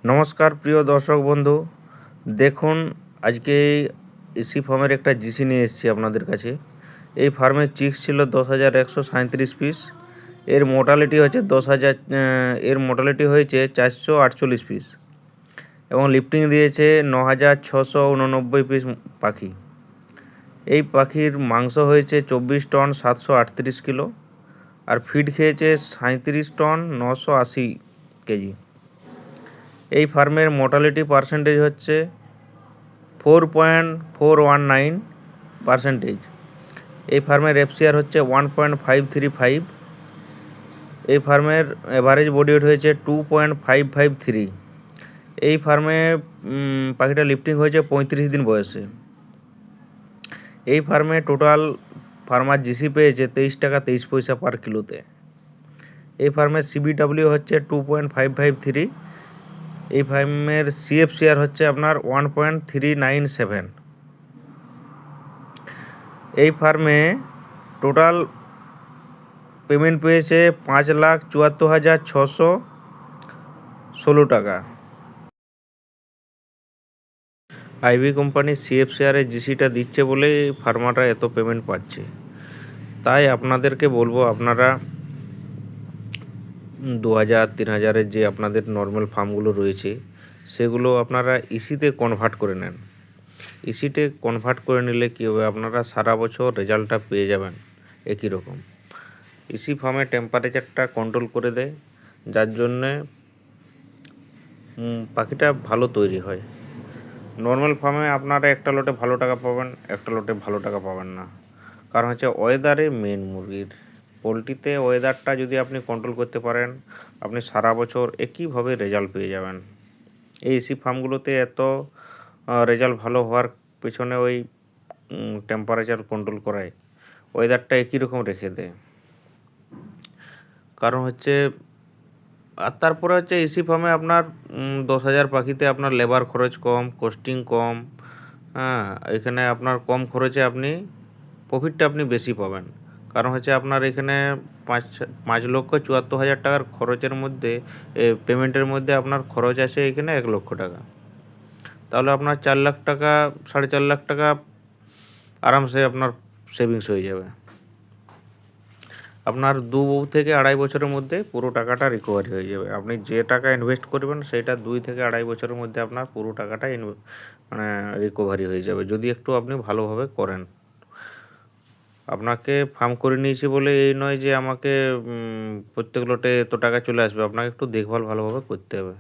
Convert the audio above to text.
নমস্কার প্রিয় দর্শক বন্ধু, দেখুন আজকে এসি ফার্মের একটা জিসি নিয়ে এসেছি আপনাদের কাছে। এই ফার্মের চিক্স ছিল 10,137 পিস। এর মোর্টালিটি হচ্ছে 10,000, এর মোর্টালিটি হয়েছে 448 পিস এবং লিফটিং দিয়েছে 9,689 পিস পাখি। এই পাখির মাংস হয়েছে 24 টন 738 কিলো, আর ফিড খেয়েছে 37 টন 980 কেজি। এই ফার্মের মোর্টালিটি পার্সেন্টেজ হচ্ছে 4.419%। এই ফার্মের এফসিআর হচ্ছে 1.535। এই ফার্মের এভারেজ বডি ওয়েট হয়েছে 2.553। এই ফার্মে পাখিটা লিফটিং হয়েছে 35 দিন বয়সে। এই ফার্মে টোটাল ফার্মার জিসি পেয়েছে 23 টাকা 23 পয়সা পার কিলোতে। এই ফার্মের সিবিডাব্লিউ হচ্ছে 2.553। এই ফার্মের সিএফসিআর হচ্ছে আপনার 1.397। এই ফার্মে টোটাল পেমেন্ট পেয়েছে 5,74,616 টাকা। আইভি কোম্পানির সিএফসিআর জিসিটা দিচ্ছে বলে ফার্মাররা এত পেমেন্ট পাচ্ছে। তাই আপনাদেরকে বলবো, আপনারা 2,000 3,000-এর যে আপনাদের নর্মাল ফার্মগুলো রয়েছে সেগুলো আপনারা ইসিতে কনভার্ট করে নেন। ইসিতে কনভার্ট করে নিলে কী হবে, আপনারা সারা বছর রেজাল্টটা পেয়ে যাবেন একই রকম। ইসি ফার্মে টেম্পারেচারটা কন্ট্রোল করে দেয়, যার জন্যে পাখিটা ভালো তৈরি হয়। নর্মাল ফার্মে আপনারা একটা লটে ভালো টাকা পাবেন, একটা লটে ভালো টাকা পাবেন না। কারণ হচ্ছে ওয়েদারে মেন মুরগির। পোলট্রিতে ওয়েদারটা যদি আপনি কন্ট্রোল করতে পারেন, আপনি সারা বছর একইভাবে রেজাল্ট পেয়ে যাবেন। এই এসি ফার্মগুলোতে এত রেজাল্ট ভালো হওয়ার পেছনে ওই টেম্পারেচার কন্ট্রোল করায়, ওয়েদারটা একই রকম রেখে দেয়। কারণ হচ্ছে, আর তারপরে হচ্ছে এসি ফার্মে আপনার 10,000 পাখিতে আপনার লেবার খরচ কম, কস্টিং কম। হ্যাঁ, এখানে আপনার কম খরচে আপনি প্রফিটটা আপনি বেশি পাবেন। কারণ হচ্ছে আপনার এখানে 5,74,000 টাকার খরচের মধ্যে, পেমেন্টের মধ্যে আপনার খরচ আছে এখানে 1 লক্ষ টাকা। তাহলে আপনার 4 লাখ টাকা, 4.5 লাখ টাকা আরামসে আপনার সেভিংস হয়ে যাবে। আপনার 2 থেকে 2.5 বছরের মধ্যে পুরো টাকাটা রিকভারি হয়ে যাবে। আপনি যে টাকা ইনভেস্ট করবেন সেটা 2 থেকে 2.5 বছরের মধ্যে আপনার পুরো টাকাটা মানে রিকভারি হয়ে যাবে, যদি একটু আপনি ভালোভাবে করেন। আপনাকে ফার্ম করে নিয়েছি বলে এই নয় যে আমাকে প্রত্যেক লটে এত টাকা চলে আসবে। আপনাকে একটু দেখভাল ভালোভাবে করতে হবে।